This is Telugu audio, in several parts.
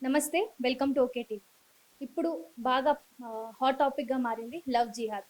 నమస్తే. Welcome to okay TV. ఇప్పుడు బాగా హాట్ టాపిక్‌గా మారింది లవ్ జిహాద్.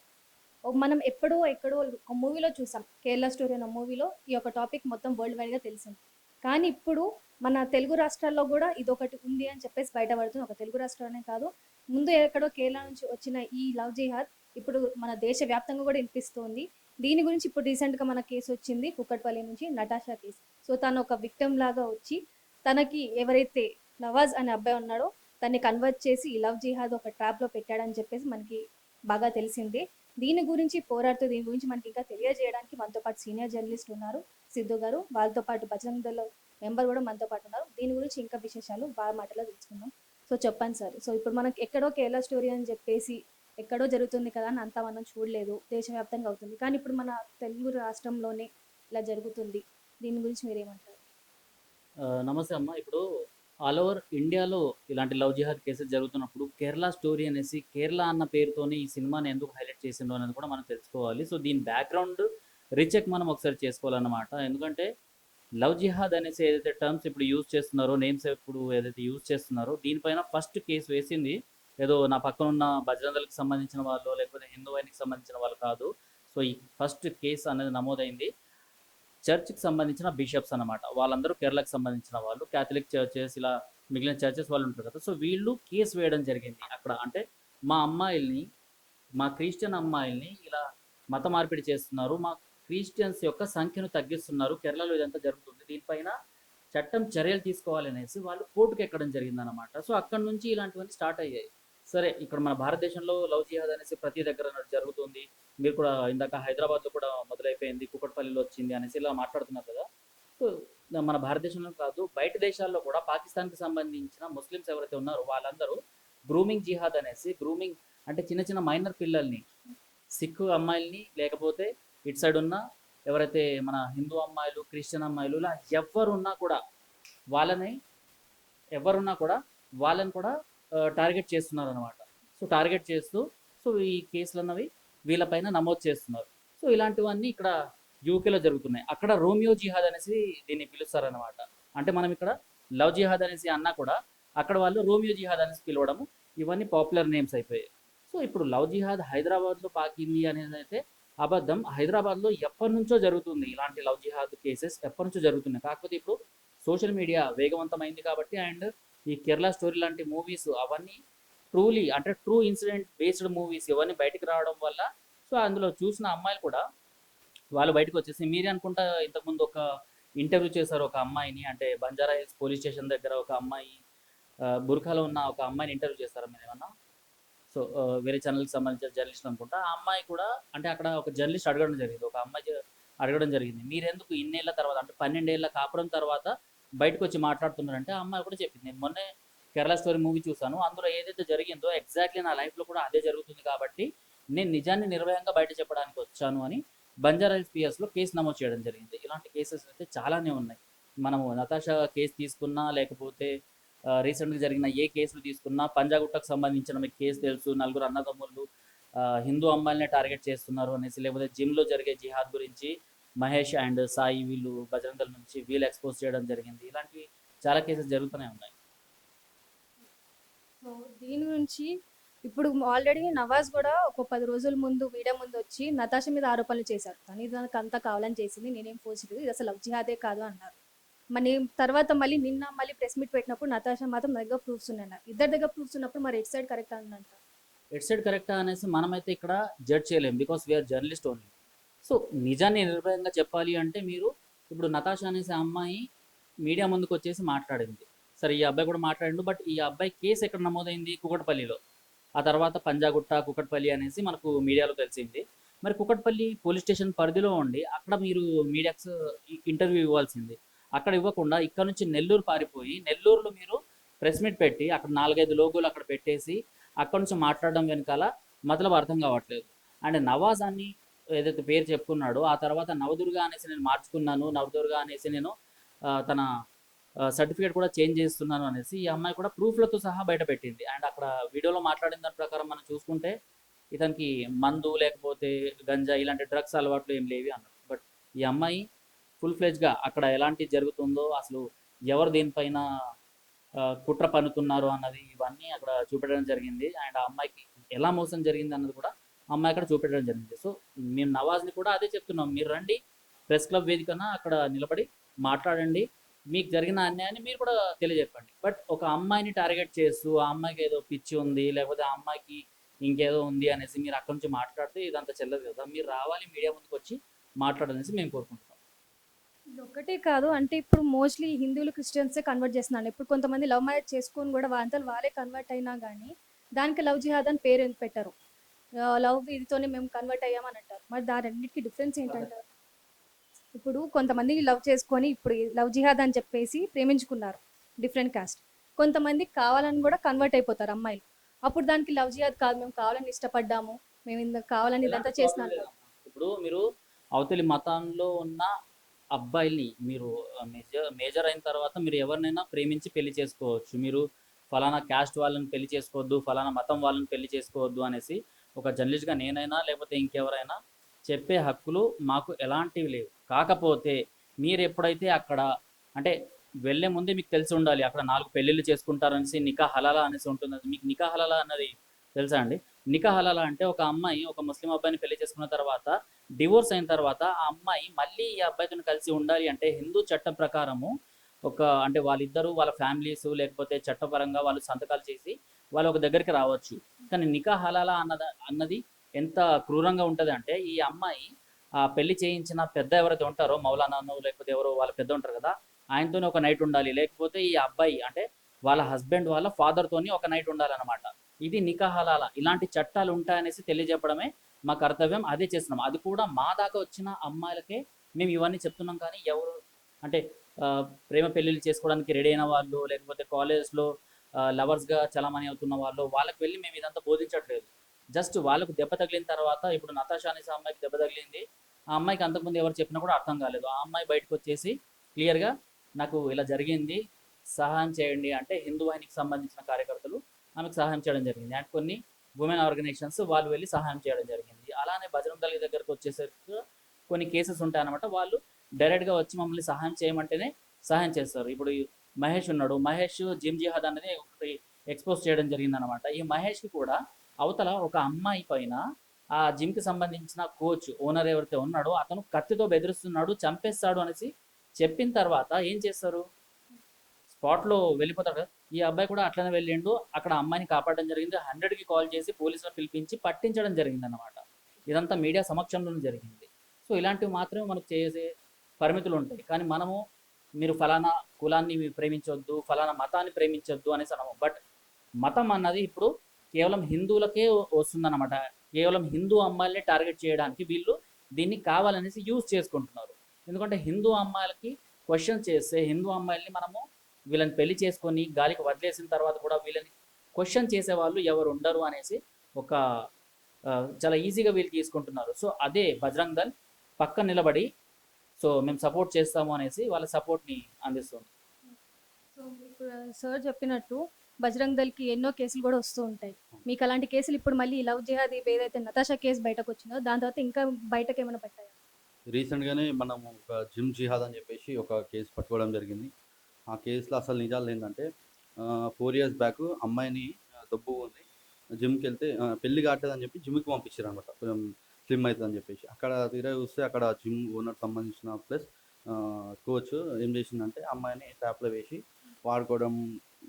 మనం ఎప్పుడో ఎక్కడో ఒక మూవీలో చూసాం. 'కేరళ స్టోరీ' అనే మూవీలో ఈ యొక్క టాపిక్ మొత్తం వరల్డ్ వైడ్‌గా తెలిసింది. కానీ ఇప్పుడు మన తెలుగు రాష్ట్రాల్లో గూడా ఇదొకటి ఉంది అని చెప్పేసి బయటపడుతుంది. ఒక తెలుగు రాష్ట్రాలనే కాదు, ముందు ఎక్కడో కేరళ నుంచి వచ్చిన ఈ లవ్ జిహాద్ ఇప్పుడు మన దేశ వ్యాప్తంగా గూడా వినిపిస్తోంది. దీని గురించి ఇప్పుడు రీసెంట్‌గా మన కేసొచ్చింది కూకట్పల్లి నుంచి నటాషా కేస్. సో, తను ఒక విక్టిమ్ లాగా వచ్చి తనకి ఎవరైతే నవాజ్ అనే అబ్బాయి ఉన్నాడో తన్ని కన్వర్ట్ చేసి ఈ లవ్ జిహాద్ ఒక ట్రాప్‌లో పెట్టాడని చెప్పేసి మనకి బాగా తెలిసిందే. దీని గురించి పోరాడుతూ దీని గురించి మనకి ఇంకా తెలియజేయడానికి మనతో పాటు సీనియర్ జర్నలిస్ట్ ఉన్నారు సిద్ధు గారు. వాళ్ళతో పాటు బజరంగ్ దళ్ మెంబర్ కూడా మనతో పాటు ఉన్నారు. దీని గురించి ఇంకా విశేషాలు బాగా మాటలో తెలుసుకుందాం. సో చెప్పండి సార్. సో ఇప్పుడు మనకి ఎక్కడో కేరళ స్టోరీ అని చెప్పేసి ఎక్కడో జరుగుతుంది కదా అని అంతా మనం చూడలేదు. దేశవ్యాప్తంగా అవుతుంది. కానీ ఇప్పుడు మన తెలుగు రాష్ట్రంలోనే ఇలా జరుగుతుంది. దీని గురించి మీరేమంటారు? నమస్తే అమ్మ. ఇప్పుడు ఆల్ ఓవర్ ఇండియాలో ఇలాంటి లవ్ జిహాద్ కేసెస్ జరుగుతున్నప్పుడు కేరళ స్టోరీ అనేసి కేరళ అన్న పేరుతోని ఈ సినిమాని ఎందుకు హైలైట్ చేసిండో అనేది కూడా మనం తెలుసుకోవాలి. సో దీని బ్యాక్గ్రౌండ్ రీచెక్ మనం ఒకసారి చేసుకోవాలన్నమాట. ఎందుకంటే లవ్ జిహాద్ అనేసి ఏదైతే టర్మ్స్ ఇప్పుడు యూజ్ చేస్తున్నారో, నేమ్స్ ఇప్పుడు ఏదైతే యూజ్ చేస్తున్నారో, దీనిపైన ఫస్ట్ కేసు వేసింది ఏదో నా పక్కన ఉన్న బజరంగలకు సంబంధించిన వాళ్ళు లేకపోతే హిందూ వాహినికి సంబంధించిన వాళ్ళు కాదు. సో ఈ ఫస్ట్ కేసు అనేది నమోదైంది చర్చ్కి సంబంధించిన బిషప్స్ అనమాట. వాళ్ళందరూ కేరళకు సంబంధించిన వాళ్ళు, క్యాథలిక్ చర్చెస్ ఇలా మిగిలిన చర్చెస్ వాళ్ళు ఉంటారు కదా. సో వీళ్ళు కేసు వేయడం జరిగింది అక్కడ. అంటే మా అమ్మాయిల్ని, మా క్రిస్టియన్ అమ్మాయిల్ని ఇలా మత మార్పిడి చేస్తున్నారు, మా క్రిస్టియన్స్ యొక్క సంఖ్యను తగ్గిస్తున్నారు, కేరళలో ఇదంతా జరుగుతుంది, దీనిపైన చట్టం చర్యలు తీసుకోవాలనేసి వాళ్ళు కోర్టుకు ఎక్కడం జరిగిందనమాట. సో అక్కడ నుంచి ఇలాంటివన్నీ స్టార్ట్ అయ్యాయి. సరే, ఇక్కడ మన భారతదేశంలో లవ్ జిహాద్ అనేసి ప్రతి దగ్గర జరుగుతుంది. మీరు కూడా ఇందాక హైదరాబాద్లో కూడా మొదలైపోయింది, కుకట్పల్లిలో వచ్చింది అనేసి ఇలా మాట్లాడుతున్నారు కదా. సో మన భారతదేశంలో కాదు, బయట దేశాల్లో కూడా పాకిస్తాన్కి సంబంధించిన ముస్లిమ్స్ ఎవరైతే ఉన్నారో వాళ్ళందరూ గ్రూమింగ్ జిహాద్ అనేసి, గ్రూమింగ్ అంటే చిన్న చిన్న మైనర్ పిల్లల్ని, సిక్ అమ్మాయిల్ని, లేకపోతే ఇటు సైడ్ ఉన్న ఎవరైతే మన హిందూ అమ్మాయిలు, క్రిస్టియన్ అమ్మాయిలు ఇలా వాళ్ళని ఎవరున్నా కూడా వాళ్ళని కూడా టార్గెట్ చేస్తున్నారు అనమాట. సో టార్గెట్ చేస్తూ సో ఈ కేసులు అన్నవి వీళ్ళపైన నమోదు చేస్తున్నారు. సో ఇలాంటివన్నీ ఇక్కడ యూకేలో జరుగుతున్నాయి. అక్కడ రోమియో జిహాద్ అనేసి దీన్ని పిలుస్తారనమాట. అంటే మనం ఇక్కడ లవ్ జిహాద్ అనేసి అన్నా కూడా అక్కడ వాళ్ళు రోమియో జిహాద్ అనేసి పిలవడము, ఇవన్నీ పాపులర్ నేమ్స్ అయిపోయాయి. సో ఇప్పుడు లవ్ జిహాద్ హైదరాబాద్లో పాకింది అనేది అయితే అబద్ధం. హైదరాబాద్లో ఎప్పటి నుంచో జరుగుతుంది ఇలాంటి లవ్ జిహాద్ కేసెస్, ఎప్పటి నుంచో జరుగుతున్నాయి. కాకపోతే ఇప్పుడు సోషల్ మీడియా వేగవంతమైంది కాబట్టి అండ్ ఈ కేరళ స్టోరీ లాంటి మూవీస్ అవన్నీ ట్రూలీ అంటే ట్రూ ఇన్సిడెంట్ బేస్డ్ మూవీస్ ఇవన్నీ బయటకు రావడం వల్ల సో అందులో చూసిన అమ్మాయిలు కూడా వాళ్ళు బయటకు వచ్చేసి, మీరే అనుకుంటా ఇంతకుముందు ఒక ఇంటర్వ్యూ చేశారు ఒక అమ్మాయిని, అంటే బంజారా హిల్స్ పోలీస్ స్టేషన్ దగ్గర ఒక అమ్మాయి బుర్ఖాలో ఉన్న ఒక అమ్మాయిని ఇంటర్వ్యూ చేస్తారా మీరు ఏమన్నా? సో వేరే ఛానల్కి సంబంధించిన జర్నలిస్ట్ అనుకుంటా. ఆ అమ్మాయి కూడా అంటే అక్కడ ఒక జర్నలిస్ట్ అడగడం జరిగింది, ఒక అమ్మాయి అడగడం జరిగింది, మీరెందుకు ఇన్నేళ్ల తర్వాత అంటే 12 ఏళ్ళ కాపురం తర్వాత బయటకు వచ్చి మాట్లాడుతున్నారంటే ఆ అమ్మాయి కూడా చెప్పింది, నేను మొన్నే కేరళ స్టోరీ మూవీ చూశాను, అందులో ఏదైతే జరిగిందో ఎగ్జాక్ట్లీ నా లైఫ్లో కూడా అదే జరుగుతుంది కాబట్టి నేను నిజాన్ని నిర్భయంగా బయట చెప్పడానికి వచ్చాను అని బంజారా హిల్స్ పిఎస్లో కేసు నమోదు చేయడం జరిగింది. ఇలాంటి కేసెస్ అయితే చాలానే ఉన్నాయి. మనము నతాషా కేసు తీసుకున్నా, లేకపోతే రీసెంట్గా జరిగిన ఏ కేసులు తీసుకున్నా, పంజాగుట్టకు సంబంధించిన మీకు కేసు తెలుసు, నలుగురు అన్నదమ్ముళ్ళు హిందూ అమ్మాయిలనే టార్గెట్ చేస్తున్నారు అనేసి, లేకపోతే జిమ్లో జరిగే జిహాద్ గురించి మహేష్ అండ్ సాయి వీళ్ళు బజరంగ దళ్ నుంచి వీళ్ళు ఎక్స్పోజ్ చేయడం జరిగింది. ఇలాంటివి చాలా కేసెస్ జరుగుతూనే ఉన్నాయి. సో దీని గురించి ఇప్పుడు ఆల్రెడీ నవాజ్ కూడా ఒక 10 రోజుల ముందు మీడియా ముందు వచ్చి నతాషా మీద ఆరోపణలు చేశారు. తను ఇది నాకు అంతా కావాలని చేసింది, నేనేం ఫోర్స్ చేయలేదు, ఇది అసలు లవ్ జిహాదే కాదు అన్నారు. మరి తర్వాత నిన్న మళ్ళీ ప్రెస్ మీట్ పెట్టినప్పుడు నతాషా మాత్రం నా దగ్గర ప్రూఫ్స్ ఉన్నాయన్నారు. ఇద్దరి దగ్గర ప్రూఫ్స్ ఉన్నప్పుడు మరి ఎట్ సైడ్ కరెక్ట్ అందంట? ఎట్ సైడ్ కరెక్టా అనేసి మనమైతే ఇక్కడ జడ్జ్ చేయలేం, because we're journalist only. So నిజాన్ని నిర్భయంగా చెప్పాలి అంటే మీరు ఇప్పుడు నతాషా అనేసి అమ్మాయి మీడియా ముందుకు వచ్చేసి మాట్లాడింది, సరే ఈ అబ్బాయి కూడా మాట్లాడిండు, బట్ ఈ అబ్బాయి కేసు ఎక్కడ నమోదైంది? కుకట్పల్లిలో. ఆ తర్వాత పంజాగుట్ట, కుకట్పల్లి అనేసి మనకు మీడియాలో తెలిసింది. మరి కుకట్పల్లి పోలీస్ స్టేషన్ పరిధిలో ఉండి అక్కడ మీరు మీడియాక్స్ ఇంటర్వ్యూ ఇవ్వాల్సింది, అక్కడ ఇవ్వకుండా ఇక్కడ నుంచి నెల్లూరు పారిపోయి నెల్లూరులో మీరు ప్రెస్ మీట్ పెట్టి అక్కడ 4-5 లోగోలు అక్కడ పెట్టేసి అక్కడ నుంచి మాట్లాడడం వెనకాల మతలబు అర్థం కావట్లేదు. అండ్ నవాజ్ అని ఏదైతే పేరు చెప్పుకున్నాడో ఆ తర్వాత నవదుర్గ అనేసి నేను మార్చుకున్నాను, నవదుర్గ అనేసి నేను తన సర్టిఫికేట్ కూడా చేంజ్ చేస్తున్నాను అనేసి ఈ అమ్మాయి కూడా ప్రూఫ్లతో సహా బయట పెట్టింది. అండ్ అక్కడ వీడియోలో మాట్లాడిన దాని ప్రకారం మనం చూసుకుంటే ఇతనికి మందు లేకపోతే గంజా ఇలాంటి డ్రగ్స్ అలవాట్లు ఏం లేవి అన్నారు. బట్ ఈ అమ్మాయి ఫుల్ ఫ్లెజ్గా అక్కడ ఎలాంటి జరుగుతుందో, అసలు ఎవరు దీనిపైన కుట్ర పన్నుతున్నారు అన్నది ఇవన్నీ అక్కడ చూపెట్టడం జరిగింది. అండ్ ఆ అమ్మాయికి ఎలా మోసం జరిగింది అన్నది కూడా ఆ అమ్మాయి అక్కడ చూపెట్టడం జరిగింది. సో మేము నవాజ్ని కూడా అదే చెప్తున్నాం, మీరు రండి ప్రెస్ క్లబ్ వేదికన అక్కడ నిలబడి మాట్లాడండి, మీకు జరిగిన అన్యాయాన్ని మీరు కూడా తెలియజెప్పండి. బట్ ఒక అమ్మాయిని టార్గెట్ చేస్తూ ఆ అమ్మాయికి ఏదో పిచ్చి ఉంది, లేకపోతే ఆ అమ్మాయికి ఇంకేదో ఉంది అనేసి మీరు అక్కడ నుంచి మాట్లాడితే ఇదంతా చెల్లదు కదా. మీరు రావాలి, మీడియా ముందుకు వచ్చి మాట్లాడాలనేసి మేము కోరుకుంటున్నాం. ఇది ఒక్కటే కాదు, అంటే ఇప్పుడు మోస్ట్లీ హిందువులు క్రిస్టియన్సే కన్వర్ట్ చేస్తున్నాను. ఇప్పుడు కొంతమంది లవ్ మ్యారేజ్ చేసుకొని కూడా వాళ్ళంతలో వాళ్ళే కన్వర్ట్ అయినా కానీ దానికి లవ్ జిహాద్ అని పేరు ఎందుకు పెట్టారు? లవ్ ఇదితోనే మేము కన్వర్ట్ అయ్యామని అంటారు. మరి దాని రెండింటికి డిఫరెన్స్ ఏంటంటారు? ఇప్పుడు కొంతమంది లవ్ చేసుకొని ఇప్పుడు లవ్ జిహాద్ అని చెప్పేసి ప్రేమించుకున్నారు, డిఫరెంట్ కాస్ట్. కొంతమంది కావాలని కూడా కన్వర్ట్ అయిపోతారు అమ్మాయిలు. అప్పుడు దానికి లవ్ జిహాద్ కాదు, మేము కావాలని ఇష్టపడ్డాము, మేము కావాలని ఇదంతా ఎలాంటి చేసిన ప్రాబ్లం అంటారు. లేదమ్మా. ఇప్పుడు మీరు అవతలి మతంలో ఉన్న అబ్బాయిల్ని మీరు మేజర్ అయిన తర్వాత మీరు ఎవరినైనా ప్రేమించి పెళ్లి చేసుకోవచ్చు. మీరు ఫలానా క్యాస్ట్ వాళ్ళని పెళ్లి చేసుకోవద్దు, ఫలానా మతం వాళ్ళని పెళ్లి చేసుకోవద్దు అనేసి ఒక జర్నలిస్ట్గా నేనైనా లేకపోతే ఇంకెవరైనా చెప్పే హక్కులు మాకు ఎలాంటివి లేవు. కాకపోతే మీరు ఎప్పుడైతే అక్కడ అంటే వెళ్ళే ముందే మీకు తెలిసి ఉండాలి, అక్కడ 4 పెళ్ళిళ్ళు చేసుకుంటారనేసి నికా హలాలా అనేసి ఉంటుంది. మీకు నికా హలాలా అన్నది తెలుసా అండి? నికా హలాలా అంటే ఒక అమ్మాయి ఒక ముస్లిం అబ్బాయిని పెళ్లి చేసుకున్న తర్వాత డివోర్స్ అయిన తర్వాత ఆ అమ్మాయి మళ్ళీ ఈ అబ్బాయితో కలిసి ఉండాలి అంటే హిందూ చట్టం ప్రకారము ఒక అంటే వాళ్ళిద్దరూ వాళ్ళ ఫ్యామిలీస్ లేకపోతే చట్టపరంగా వాళ్ళు సంతకాలు చేసి వాళ్ళు ఒక దగ్గరికి రావచ్చు. కానీ నికా హలాలా అన్నది ఎంత క్రూరంగా ఉంటుంది అంటే ఈ అమ్మాయి ఆ పెళ్లి చేయించిన పెద్ద ఎవరైతే ఉంటారో మౌలానానో లేకపోతే ఎవరో వాళ్ళ పెద్ద ఉంటారు కదా, ఆయనతోనే ఒక నైట్ ఉండాలి, లేకపోతే ఈ అబ్బాయి అంటే వాళ్ళ హస్బెండ్ వాళ్ళ ఫాదర్తోని ఒక నైట్ ఉండాలన్నమాట. ఇది నికా హలాలా. ఇలాంటి చట్టాలు ఉంటాయనేసి తెలియజెప్పడమే మా కర్తవ్యం, అదే చేస్తున్నాం. అది కూడా మా దాకా వచ్చిన అమ్మాయిలకే మేము ఇవన్నీ చెప్తున్నాం. కానీ ఎవరు అంటే ప్రేమ పెళ్ళిళ్ళు చేసుకోవడానికి రెడీ అయిన వాళ్ళు లేకపోతే కాలేజెస్లో లవర్స్గా చలామణి అవుతున్న వాళ్ళు వాళ్ళకి వెళ్ళి మేము ఇదంతా బోధించట్లేదు. జస్ట్ వాళ్ళకు దెబ్బ తగిలిన తర్వాత ఇప్పుడు నతాషా అనేసి ఆ అమ్మాయికి దెబ్బ తగిలింది, ఆ అమ్మాయికి అంతకుముందు ఎవరు చెప్పినా కూడా అర్థం కాలేదు. ఆ అమ్మాయి బయటకు వచ్చేసి క్లియర్గా నాకు ఇలా జరిగింది సహాయం చేయండి అంటే హిందూ వాహినికి సంబంధించిన కార్యకర్తలు ఆమెకు సహాయం చేయడం జరిగింది. అండ్ కొన్ని ఉమెన్ ఆర్గనైజేషన్స్ వాళ్ళు వెళ్ళి సహాయం చేయడం జరిగింది. అలానే బజరంగ్ దళ దగ్గరకు వచ్చేసరికి కొన్ని కేసెస్ ఉంటాయన్నమాట. వాళ్ళు డైరెక్ట్గా వచ్చి మమ్మల్ని సహాయం చేయమంటేనే సహాయం చేస్తారు. ఇప్పుడు మహేష్ ఉన్నాడు, మహేష్ జిమ్ జిహాద్ అనేది ఒకటి ఎక్స్పోజ్ చేయడం జరిగిందనమాట. ఈ మహేష్కి కూడా అవతల ఒక అమ్మాయి పైన ఆ జిమ్కి సంబంధించిన కోచ్ ఓనర్ ఎవరైతే ఉన్నాడో అతను కత్తితో బెదిరిస్తున్నాడు, చంపేస్తాడు అనేసి చెప్పిన తర్వాత ఏం చేస్తారు? స్పాట్లో వెళ్ళిపోతాడు కదా. ఈ అబ్బాయి కూడా అట్లనే వెళ్ళిండు, అక్కడ అమ్మాయిని కాపాడడం జరిగింది. 100కి కాల్ చేసి పోలీసులను పిలిపించి పట్టించడం జరిగింది అనమాట. ఇదంతా మీడియా సమక్షంలోనే జరిగింది. సో ఇలాంటివి మాత్రమే మనకు చేసే పరిమితులు ఉంటాయి. కానీ మనము మీరు ఫలానా కులాన్ని ప్రేమించొద్దు, ఫలానా మతాన్ని ప్రేమించొద్దు అనేసి అనము. బట్ మతం అన్నది ఇప్పుడు కేవలం హిందువులకే వస్తుందన్నమాట. కేవలం హిందూ అమ్మాయిల్ని టార్గెట్ చేయడానికి వీళ్ళు దీన్ని కావాలనేసి యూజ్ చేసుకుంటున్నారు. ఎందుకంటే హిందూ అమ్మాయిలకి క్వశ్చన్ చేస్తే హిందూ అమ్మాయిల్ని మనము వీళ్ళని పెళ్లి చేసుకొని గాలికి వదిలేసిన తర్వాత కూడా వీళ్ళని క్వశ్చన్ చేసేవాళ్ళు ఎవరు ఉండరు అనేసి ఒక చాలా ఈజీగా వీళ్ళు తీసుకుంటున్నారు. సో అదే బజరంగ్ దళ్ పక్కన నిలబడి సో మేము సపోర్ట్ చేస్తాము అనేసి వాళ్ళ సపోర్ట్ని అందిస్తుంది. సో ఇప్పుడు సార్ చెప్పినట్టు బజరంగ్ దళ్కి ఎన్నో కేసులు కూడా వస్తూ ఉంటాయి. మీకు అలాంటి కేసులు ఇప్పుడు మళ్ళీ లవ్ జిహాద్ ఏదైతే నతాషా కేసు బయటకు వచ్చిందో దాని తర్వాత ఇంకా బయటకు ఏమైనా పట్టాయా? రీసెంట్గానే మనం ఒక జిమ్ జిహాద్ అని చెప్పేసి ఒక కేసు పట్టుకోవడం జరిగింది. ఆ కేసులో అసలు నిజాలు ఏంటంటే 4 ఇయర్స్ బ్యాక్ అమ్మాయిని దొబ్బు ఉంది జిమ్కి వెళ్తే పెళ్లి కావట్లేదని చెప్పి జిమ్కి పంపించారు అనమాట, కొంచెం స్లిమ్ అవుతుంది అని చెప్పేసి. అక్కడ తీరా చూస్తే అక్కడ జిమ్ ఓనర్ సంబంధించిన ప్లస్ కోచ్ ఏం చేసిందంటే అమ్మాయిని ట్యాప్లో వేసి వాడుకోవడం,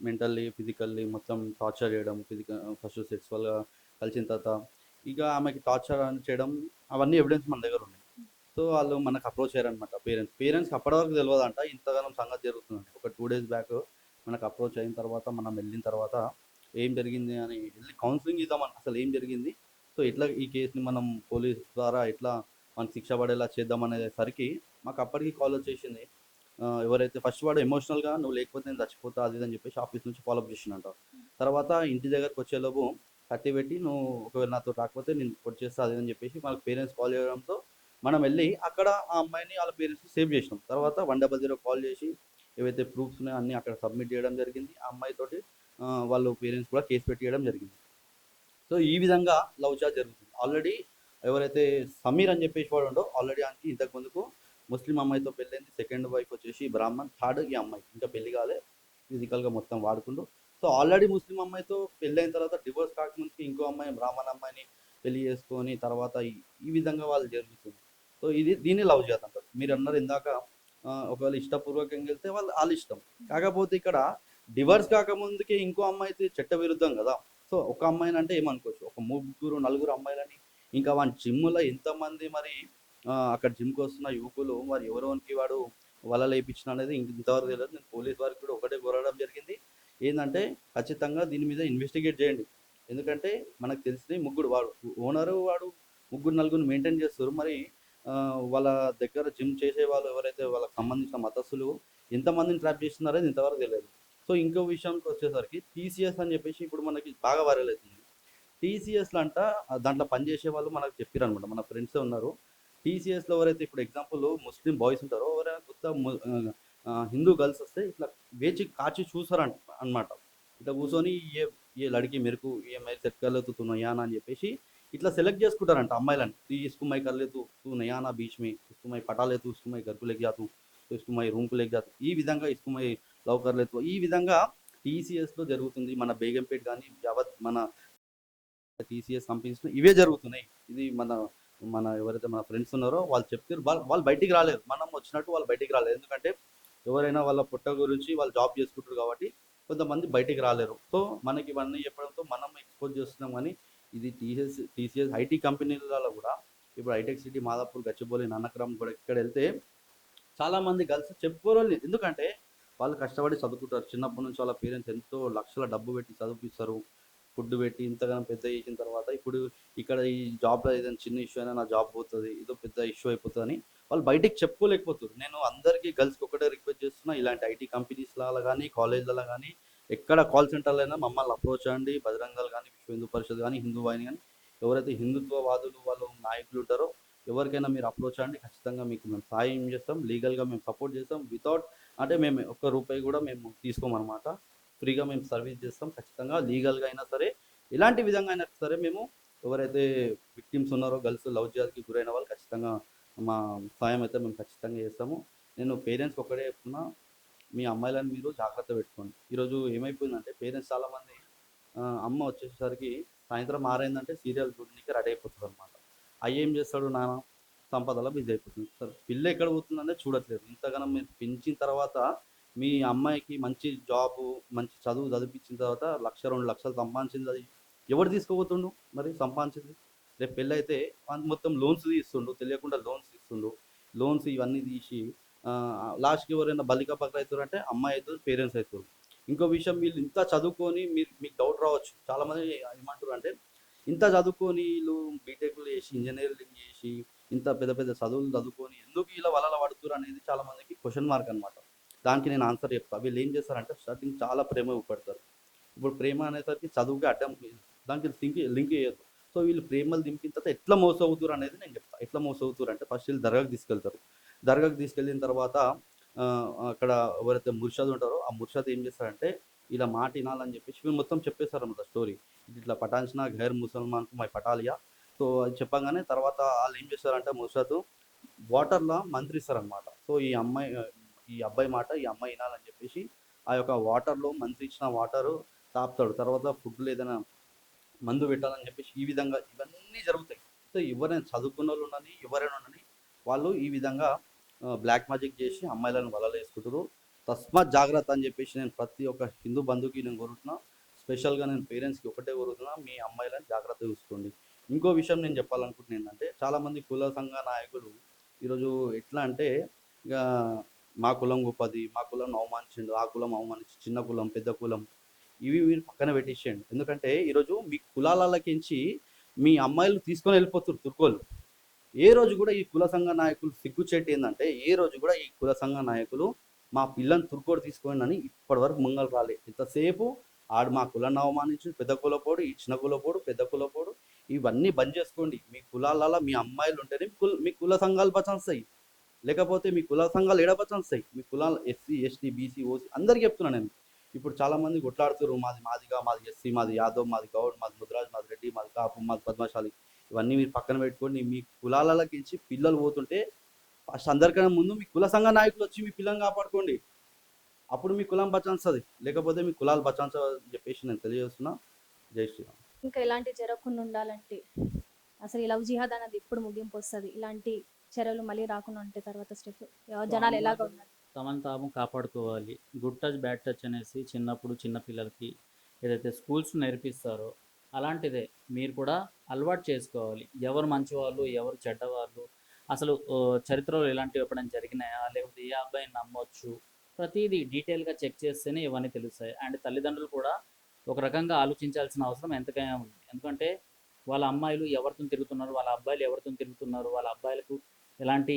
మెంటల్లీ ఫిజికల్లీ మొత్తం టార్చర్ చేయడం, ఫస్ట్ సెక్సువల్గా కలిసిన తర్వాత ఇక ఆమెకి టార్చర్ చేయడం, అవన్నీ ఎవిడెన్స్ మన దగ్గర ఉన్నాయి. సో వాళ్ళు మనకు అప్రోచ్ అయ్యారనమాట. పేరెంట్స్కి అప్పటి వరకు తెలియదంట ఇంతగానం సంగతి జరుగుతుందండి. ఒక 2 days బ్యాక్ మనకు అప్రోచ్ అయిన తర్వాత మనం వెళ్ళిన తర్వాత ఏం జరిగింది అని వెళ్ళి కౌన్సిలింగ్ ఇద్దామని అసలు ఏం జరిగింది, సో ఎట్లా ఈ కేసుని మనం పోలీస్ ద్వారా ఎట్లా మనకు శిక్ష పడేలా చేద్దామనేసరికి మాకు అప్పటికి కాల్ వచ్చేసింది. ఎవరైతే ఫస్ట్ వాడు ఎమోషనల్గా నువ్వు లేకపోతే నేను చచ్చిపోతా అది అని చెప్పేసి ఆఫీస్ నుంచి ఫాలోఅప్ చేసిందంట. తర్వాత ఇంటి దగ్గరకు వచ్చేలోపు కత్తి పెట్టి నువ్వు ఒకవేళ నాతో రాకపోతే నేను కొట్టేస్తా అది అని చెప్పేసి మనకు పేరెంట్స్ కాల్ చేయడంతో మనం వెళ్ళి అక్కడ ఆ అమ్మాయిని వాళ్ళ పేరెంట్స్కి సేవ్ చేసినాం. తర్వాత 100 కాల్ చేసి ఏవైతే ప్రూఫ్స్ ఉన్నాయో అన్నీ అక్కడ సబ్మిట్ చేయడం జరిగింది. ఆ అమ్మాయితోటి వాళ్ళు పేరెంట్స్ కూడా కేసు పెట్టియడం జరిగింది. సో ఈ విధంగా లవ్ చార్జ్ జరుగుతుంది. ఆల్రెడీ ఎవరైతే సమీర్ అని చెప్పేసి వాడు ఉండో ఆల్రెడీ ఆయనకి ఇంతకు ముందుకు ముస్లిం అమ్మాయితో పెళ్ళైంది, సెకండ్ వైఫ్ వచ్చేసి బ్రాహ్మణ్, థర్డ్ ఈ అమ్మాయి ఇంకా పెళ్లి కాలే. ఫిజికల్గా మొత్తం వాడుకుంటూ. సో ఆల్రెడీ ముస్లిం అమ్మాయితో పెళ్ళైన తర్వాత డివోర్స్ కాకముందుకి ఇంకో అమ్మాయి బ్రాహ్మణ అమ్మాయిని పెళ్లి చేసుకొని తర్వాత ఈ విధంగా వాళ్ళు జరుగుతుంది. సో దీన్ని లవ్ జిహాద్ అంటారు. మీరు అన్నారు ఇందాక ఒకవేళ ఇష్టపూర్వకంగా వెళ్తే వాళ్ళ ఇష్టం. కాకపోతే ఇక్కడ డివోర్స్ కాకముందుకే ఇంకో అమ్మాయితో చట్ట విరుద్ధం కదా. సో ఒక అమ్మాయిని అంటే ఏమనుకోవచ్చు, ఒక ముగ్గురు నలుగురు అమ్మాయిలని ఇంకా వాడి జిమ్లో ఎంతమంది మరి అక్కడ జిమ్కి వస్తున్న యువకులు మరి ఎవరోనికి వాడు వలలు వేయించిన అనేది ఇంతవరకు తెలియదు. నేను పోలీస్ వారికి కూడా ఒకటే కోరడం జరిగింది, ఏంటంటే ఖచ్చితంగా దీని మీద ఇన్వెస్టిగేట్ చేయండి. ఎందుకంటే మనకు తెలిసిన ముగ్గురు వాడు ఓనరు వాడు ముగ్గురు నలుగురు మెయింటైన్ చేస్తారు. మరి వాళ్ళ దగ్గర జిమ్ చేసే వాళ్ళు ఎవరైతే వాళ్ళకి సంబంధించిన మతస్థులు ఎంతమందిని ట్రాప్ చేస్తున్నారో ఇంతవరకు తెలియదు. సో ఇంకో విషయానికి వచ్చేసరికి టీసీఎస్ అని చెప్పేసి ఇప్పుడు మనకి బాగా వైరల్ అవుతుంది. టీసీఎస్లో అంట దాంట్లో పనిచేసే వాళ్ళు మనకు చెప్పారు అనమాట, మన ఫ్రెండ్సే ఉన్నారు. టీసీఎస్లో ఎవరైతే ఇప్పుడు ఎగ్జాంపుల్ ముస్లిం బాయ్స్ ఉంటారో ఎవరైనా కొత్త హిందూ గర్ల్స్ వస్తే ఇట్లా వేచి కాచి చూసారంట అనమాట. ఇట్లా కూర్చొని ఏ లడికి మెరుకు ఏ మైల్ సెట్ కర్లేదు తూ నయానా అని చెప్పేసి ఇట్లా సెలెక్ట్ చేసుకుంటారంట అమ్మాయిలని. इसको मैं कर ले तू नया ना बीच में, इसको मैं पटा ले तू, इसको मैं घर को लेके जाता हूँ, तो इसको मैं రూమ్ కు లేక జాతా ఈ విధంగా इसको मैं లవ్ कर ले तू ఈ విధంగా టీసీఎస్లో జరుగుతుంది. మన బేగంపేట కానీ యావత్ మన టీసీఎస్ కంపెనీస్లో ఇవే జరుగుతున్నాయి. ఇది మన మన ఎవరైతే మన ఫ్రెండ్స్ ఉన్నారో వాళ్ళు చెప్తారు, వాళ్ళు బయటికి రాలేరు. మనం వచ్చినట్టు వాళ్ళు బయటికి రాలేరు. ఎందుకంటే ఎవరైనా వాళ్ళ పుట్ట గురించి వాళ్ళు జాబ్ చేసుకుంటారు కాబట్టి కొంతమంది బయటికి రాలేరు. సో మనకి ఇవన్నీ చెప్పడంతో మనం ఎక్స్పోజ్ చేస్తున్నాం. కానీ ఇది టీసీఎస్ ఐటీ కంపెనీలలో కూడా ఇప్పుడు హైటెక్ సిటీ, మాదాపూర్, గచ్చిబౌలి, నానక్రమ్ కూడా ఇక్కడ వెళ్తే చాలామంది గర్ల్స్ చెప్పుకోవాలి. ఎందుకంటే వాళ్ళు కష్టపడి చదువుకుంటారు. చిన్నప్పటి నుంచి వాళ్ళ పేరెంట్స్ ఎంతో లక్షల డబ్బు పెట్టి చదివిస్తారు, ఫుడ్ పెట్టి ఇంతగానో పెద్ద చేసిన తర్వాత ఇప్పుడు ఇక్కడ ఈ జాబ్లో ఏదైనా చిన్న ఇష్యూ అయినా నా జాబ్ పోతుంది, ఏదో పెద్ద ఇష్యూ అయిపోతుందని వాళ్ళు బయటికి చెప్పుకోలేకపోతారు. నేను అందరికీ గర్ల్స్కి ఒకటే రిక్వెస్ట్ చేస్తున్నా, ఇలాంటి ఐటీ కంపెనీస్లలో కానీ కాలేజ్లలో కానీ ఎక్కడ కాల్ సెంటర్లో అయినా మమ్మల్ని అప్రోచ్ అండి. బజరంగల్ కానీ, విశ్వ హిందూ పరిషత్ కానీ, హిందూ వాహిని కానీ ఎవరైతే హిందుత్వవాదులు వాళ్ళు నాయకులు ఉంటారో ఎవరికైనా మీరు అప్రోచ్ అండి. ఖచ్చితంగా మీకు మేము సాయం చేస్తాం, లీగల్గా మేము సపోర్ట్ చేస్తాం. వితౌట్ అంటే మేము ఒక్క రూపాయి కూడా మేము తీసుకోమన్నమాట. ఫ్రీగా మేము సర్వీస్ చేస్తాం. ఖచ్చితంగా లీగల్గా అయినా సరే ఎలాంటి విధంగా అయినా సరే మేము ఎవరైతే విక్టిమ్స్ ఉన్నారో గర్ల్స్ లవ్ జిహాద్కి గురైన వాళ్ళు ఖచ్చితంగా మా సాయం అయితే మేము ఖచ్చితంగా చేస్తాము. నేను పేరెంట్స్కి ఒకటే చెప్తున్నా, మీ అమ్మాయిలను మీరు జాగ్రత్త పెట్టుకోండి. ఈరోజు ఏమైపోయిందంటే పేరెంట్స్ చాలామంది అమ్మ వచ్చేసరికి సాయంత్రం ఆరైందంటే సీరియల్ చూడడానికి రెడీ అయిపోతుంది అనమాట. అవి ఏం చేస్తాడు, నాన్న సంపదలో బిజీ అయిపోతుంది. సార్ పిల్ల ఎక్కడ పోతుందంటే చూడట్లేదు. ఇంతగానో మీరు పెంచిన తర్వాత మీ అమ్మాయికి మంచి జాబు మంచి చదువు చదివించిన తర్వాత 1,00,000 2 లక్షలు సంపాదించింది అది ఎవరు తీసుకోబోతుండు మరి సంపాదించింది? రేపు పెళ్ళి అయితే మొత్తం లోన్స్ తీస్తుండు, తెలియకుండా లోన్స్ తీస్తుండు. లోన్స్ ఇవన్నీ తీసి లాస్ట్కి ఎవరైనా బలిక పక్కన అవుతారు అంటే అమ్మాయి అవుతుంది, పేరెంట్స్ అవుతారు. ఇంకో విషయం, వీళ్ళు ఇంత చదువుకొని మీకు డౌట్ రావచ్చు, చాలామంది ఏమంటారు అంటే ఇంత చదువుకొని వీళ్ళు బీటెక్లు చేసి ఇంజనీరింగ్ చేసి ఇంత పెద్ద పెద్ద చదువులు చదువుకొని ఎందుకు ఇలా వలల పడుతున్నారు అనేది చాలామందికి క్వశ్చన్ మార్క్ అనమాట. దానికి నేను ఆన్సర్ చెప్తాను. వీళ్ళు ఏం చేస్తారంటే స్టార్టింగ్ చాలా ప్రేమ ఉపడతారు. ఇప్పుడు ప్రేమ అనేసరికి చదువుకి అడ్డం, దానికి లింక్ చేయొద్దు. సో వీళ్ళు ప్రేమలు దింపిన తర్వాత ఎట్లా మోసవుతారు అనేది నేను చెప్తాను. ఎట్లా మోసవుతారు అంటే ఫస్ట్ వీళ్ళు దర్గాకి తీసుకెళ్తారు. దర్గాకి తీసుకెళ్ళిన తర్వాత అక్కడ ఎవరైతే ముర్షద్ ఉంటారో ఆ ముర్షద్ ఏం చేస్తారంటే ఇలా మాట వినాలని చెప్పేసి వీళ్ళు మొత్తం చెప్పేస్తారు అన్నమాట స్టోరీ. ఇట్లా పటాన్చిన గైర్ ముసల్మాన్కు మై పటాలియా. సో అది చెప్పగానే తర్వాత వాళ్ళు ఏం చేస్తారంటే ముర్షద్ వాటర్లో మంత్రిస్తారనమాట. సో ఈ అబ్బాయి మాట ఈ అమ్మాయి వినాలని చెప్పేసి ఆ యొక్క వాటర్లో మంత్రి ఇచ్చిన వాటరు తాపుతాడు. తర్వాత ఫుడ్లో ఏదైనా మందు పెట్టాలని చెప్పేసి ఈ విధంగా ఇవన్నీ జరుగుతాయి. సో ఎవరైనా చదువుకున్న వాళ్ళు ఉండని ఎవరైనా ఉండని వాళ్ళు ఈ విధంగా బ్లాక్ మ్యాజిక్ చేసి అమ్మాయిలను వలలు వేసుకుంటారు. తస్మాత్ జాగ్రత్త అని చెప్పేసి నేను ప్రతి ఒక్క హిందూ బంధువుకి నేను కోరుతున్నా. స్పెషల్గా నేను పేరెంట్స్కి ఒకటే కోరుతున్నా, మీ అమ్మాయిలను జాగ్రత్త చూసుకోండి. ఇంకో విషయం నేను చెప్పాలనుకుంటున్నాను ఏంటంటే చాలామంది కుల సంఘ నాయకులు ఈరోజు ఎట్లా అంటే ఇక మా కులం గొప్పది, మా కులం అవమానించిండు, ఆ కులం అవమానించి, చిన్న కులం పెద్ద కులం ఇవి మీరు పక్కన పెట్టేసేయండి. ఎందుకంటే ఈరోజు మీ కులాలకించి మీ అమ్మాయిలు తీసుకొని వెళ్ళిపోతారు తుర్కోళ్ళు. ఏ రోజు కూడా ఈ కుల సంఘ నాయకులు సిగ్గుచేటు ఏంటంటే ఏ రోజు కూడా ఈ కుల సంఘ నాయకులు మా పిల్లని తుర్కోడు తీసుకోండి అని ఇప్పటివరకు ముంగలు రాలే. ఇంతసేపు ఆడు మా కులాన్ని అవమానించి పెద్ద కులపోడు, ఈ చిన్న కులపోడు, పెద్ద కులపోడు ఇవన్నీ బంద్ చేసుకోండి. మీ కులాలలో మీ అమ్మాయిలు ఉంటేనే మీ కుల సంఘాలు బచాస్తాయి, లేకపోతే మీ కుల సంఘాలు ఏడ బచాస్తాయి? మీ కులాలు ఎస్సీ ఎస్టీ బీసీ ఓసీ అందరికీ చెప్తున్నాను నేను. ఇప్పుడు చాలామంది కొట్లాడుతారు, మాదిగా, మాది ఎస్సీ, మాది యాదవ్, మాది గౌడ్, మాది ముద్రాజ్, మాది రెడ్డి, మాది కాపు, మాది పద్మశాలి ఇవన్నీ మీరు పక్కన పెట్టుకోండి. మీ కులాలకించి పిల్లలు పోతుంటే ఫస్ట్ అందరికన్నా ముందు మీ కుల సంఘ నాయకులు వచ్చి మీ పిల్లల్ని కాపాడుకోండి. అప్పుడు మీ కులం బచాన్స్తుంది, లేకపోతే మీ కులాలు బచాన్సా అని చెప్పేసి నేను తెలియజేస్తున్నా. జై శ్రీరామ్. ఇంకా ఇలాంటివి జరగకుండా ఉండాలంటే అసలు ఈ లవ్ జిహాద్ అనేది ఎప్పుడు ముగింపు వస్తుంది? ఇలాంటి చర్యలు మళ్ళీ రాకుండా ఉంటే తర్వాత స్టెప్ జనాలు ఎలాగ ఉన్నారు? తమను తాము కాపాడుకోవాలి. గుడ్ టచ్ బ్యాడ్ టచ్ అనేసి చిన్నప్పుడు చిన్న పిల్లలకి ఏదైతే స్కూల్స్ నేర్పిస్తారో అలాంటిదే మీరు కూడా అలవాటు చేసుకోవాలి. ఎవరు మంచివాళ్ళు ఎవరు చెడ్డవాళ్ళు, అసలు చరిత్రలో ఇలాంటివి ఎప్పుడైనా జరిగినాయా, లేకపోతే ఏ అబ్బాయిని నమ్మొచ్చు, ప్రతిదీ డీటెయిల్గా చెక్ చేస్తేనే ఇవన్నీ తెలుస్తాయి. అండ్ తల్లిదండ్రులు కూడా ఒక రకంగా ఆలోచించాల్సిన అవసరం ఎంతకైనా ఉంది. ఎందుకంటే వాళ్ళ అమ్మాయిలు ఎవరితో తిరుగుతున్నారు, వాళ్ళ అబ్బాయిలు ఎవరితో తిరుగుతున్నారు, వాళ్ళ అబ్బాయిలకు ఎలాంటి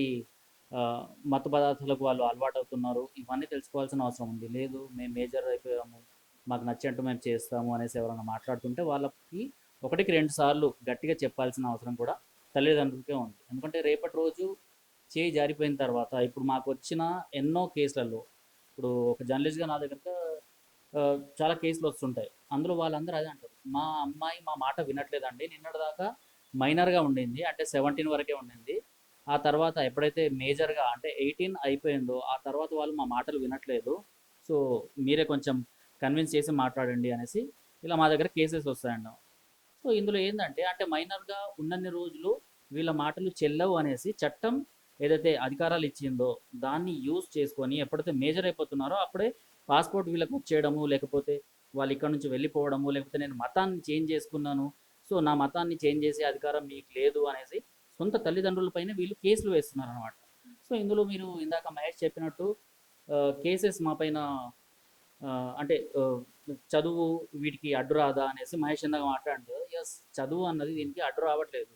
మత్తు పదార్థాలకు వాళ్ళు అలవాటు అవుతున్నారు, ఇవన్నీ తెలుసుకోవాల్సిన అవసరం ఉంది. లేదు మేము మేజర్ అయిపోయాము, మాకు నచ్చినట్టు మేము చేస్తాము అనేసి ఎవరైనా మాట్లాడుతుంటే వాళ్ళకి ఒకటికి 2 సార్లు గట్టిగా చెప్పాల్సిన అవసరం కూడా తల్లిదండ్రులకే ఉంది. ఎందుకంటే రేపటి రోజు చేయి జారిపోయిన తర్వాత ఇప్పుడు మాకు వచ్చిన ఎన్నో కేసులలో, ఇప్పుడు ఒక జర్నలిస్ట్గా నా దగ్గర చాలా కేసులు వస్తుంటాయి. అందులో వాళ్ళందరూ అదే అంటారు, మా అమ్మాయి మా మాట వినట్లేదండి, నిన్నటిదాకా మైనర్గా ఉండింది, అంటే 17 వరకే ఉండింది, ఆ తర్వాత ఎప్పుడైతే మేజర్గా అంటే 18 అయిపోయిందో ఆ తర్వాత వాళ్ళు మా మాటలు వినట్లేదు, సో మీరే కొంచెం కన్విన్స్ చేసి మాట్లాడండి అనేసి ఇలా మా దగ్గర కేసెస్ వస్తాయండి. సో ఇందులో ఏంటంటే అంటే మైనర్గా ఉన్నన్ని రోజులు వీళ్ళ మాటలు చెల్లవు అనేసి చట్టం ఏదైతే అధికారాలు ఇచ్చిందో దాన్ని యూజ్ చేసుకొని ఎప్పుడైతే మేజర్ అయిపోతున్నారో అప్పుడే పాస్పోర్ట్ వీళ్ళకి వచ్చేయడము, లేకపోతే వాళ్ళు ఇక్కడ నుంచి వెళ్ళిపోవడము, లేకపోతే నేను మతాన్ని చేంజ్ చేసుకున్నాను, సో నా మతాన్ని చేంజ్ చేసే అధికారం మీకు లేదు అనేసి సొంత తల్లిదండ్రులపైన వీళ్ళు కేసులు వేస్తున్నారు అనమాట. సో ఇందులో మీరు ఇందాక మహేష్ చెప్పినట్టు కేసెస్ మా పైన అంటే చదువు వీటికి అడ్డు రాదా అనేసి మహేష్ ఇందాక మాట్లాడారు. ఎస్, చదువు అన్నది దీనికి అడ్డు రావట్లేదు.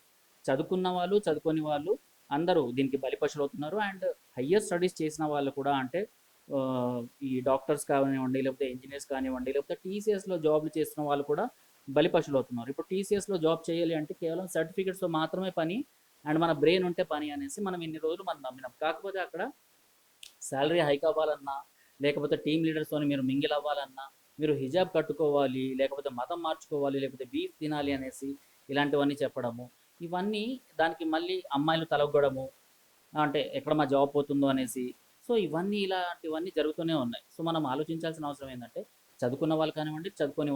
చదువుకున్న వాళ్ళు చదువుకొని వాళ్ళు అందరూ దీనికి బలిపశులు అవుతున్నారు. అండ్ హయ్యర్ స్టడీస్ చేసిన వాళ్ళు కూడా అంటే ఈ డాక్టర్స్ కానివ్వండి, లేకపోతే ఇంజనీర్స్ కానివ్వండి, లేకపోతే టీసీఎస్లో జాబ్లు చేస్తున్న వాళ్ళు కూడా బలిపశులు అవుతున్నారు. ఇప్పుడు టీసీఎస్లో జాబ్ చేయాలి అంటే కేవలం సర్టిఫికెట్స్తో మాత్రమే పని, అండ్ మన బ్రెయిన్ ఉంటే పని అనేసి మనం ఇన్ని రోజులు మనం నమ్మినాం. కాకపోతే అక్కడ శాలరీ హైక్ అవ్వాలన్నా, లేకపోతే టీమ్ లీడర్స్తో మీరు మింగిల్ అవ్వాలన్నా, మీరు హిజాబ్ కట్టుకోవాలి, లేకపోతే మతం మార్చుకోవాలి, లేకపోతే బీఫ్ తినాలి అనేసి ఇలాంటివన్నీ చెప్పడము, ఇవన్నీ దానికి మళ్ళీ అమ్మాయిలు తలగొడము, అంటే ఎక్కడ మా జాబ్ పోతుందో అనేసి, సో ఇవన్నీ ఇలాంటివన్నీ జరుగుతూనే ఉన్నాయి. సో మనం ఆలోచించాల్సిన అవసరం ఏంటంటే చదువుకున్న వాళ్ళు కానివ్వండి, చదువుకోని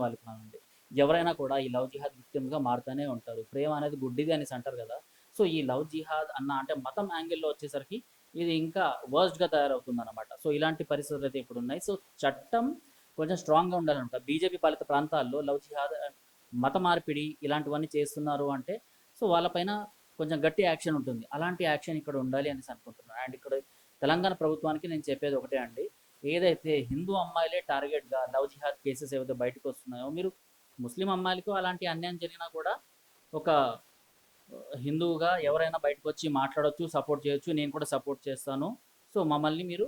వాళ్ళు కానివ్వండి, ఎవరైనా కూడా ఈ లవ్ జిహాద్ విక్టిమ్గా మారుతూనే ఉంటారు. ప్రేమ అనేది గుడ్డిది అనేసి అంటారు కదా. సో ఈ లవ్ జిహాద్ అన్న అంటే మతం యాంగిల్లో వచ్చేసరికి ఇది ఇంకా వర్స్ట్గా తయారవుతుంది అనమాట. సో ఇలాంటి పరిస్థితులు అయితే ఇప్పుడు ఉన్నాయి. సో చట్టం కొంచెం స్ట్రాంగ్గా ఉండాలన్నమాట. బీజేపీ పాలిత ప్రాంతాల్లో లవ్ జిహాద్, మత మార్పిడి ఇలాంటివన్నీ చేస్తున్నారు అంటే సో వాళ్ళపైన కొంచెం గట్టి యాక్షన్ ఉంటుంది. అలాంటి యాక్షన్ ఇక్కడ ఉండాలి అనేసి అనుకుంటున్నాను. అండ్ ఇక్కడ తెలంగాణ ప్రభుత్వానికి నేను చెప్పేది ఒకటే అండి, ఏదైతే హిందూ అమ్మాయిలే టార్గెట్గా లవ్ జిహాద్ కేసెస్ ఏవైతే బయటకు వస్తున్నాయో, మీరు ముస్లిం అమ్మాయిలకు అలాంటి అన్యాయం జరిగినా కూడా ఒక హిందువుగా ఎవరైనా బయటకు వచ్చి మాట్లాడవచ్చు, సపోర్ట్ చేయొచ్చు, నేను కూడా సపోర్ట్ చేస్తాను, సో మమ్మల్ని మీరు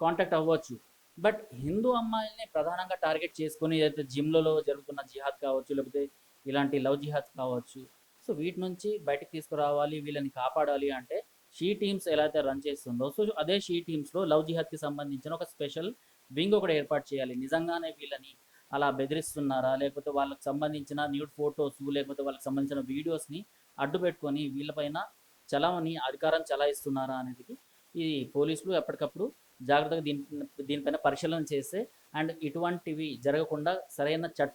కాంటాక్ట్ అవ్వచ్చు. బట్ హిందూ అమ్మాయిల్ని ప్రధానంగా టార్గెట్ చేసుకొని ఏదైతే జిమ్లలో జరుగుతున్న జిహాద్ కావచ్చు, లేకపోతే ఇలాంటి లవ్ జిహాద్ కావచ్చు, సో వీటి నుంచి బయటకు తీసుకురావాలి, వీళ్ళని కాపాడాలి అంటే షీ టీమ్స్ ఎలా అయితే రన్ చేస్తుందో, సో అదే షీ టీమ్స్లో లవ్ జిహాద్కి సంబంధించిన ఒక స్పెషల్ వింగ్ ఒకటి ఏర్పాటు చేయాలి. నిజంగానే వీళ్ళని అలా బెదిరిస్తున్నారా, లేకపోతే వాళ్ళకి సంబంధించిన న్యూడ్ ఫొటోస్, లేకపోతే వాళ్ళకి సంబంధించిన వీడియోస్ని అడ్డు పెట్టుకొని వీళ్ళపైన అధికారం చలాయిస్తున్నారా అనేది ఈ పోలీసులు ఎప్పటికప్పుడు జాగ్రత్తగా దీనిపైన పరిశీలన చేస్తే అండ్ ఇటువంటివి జరగకుండా సరైన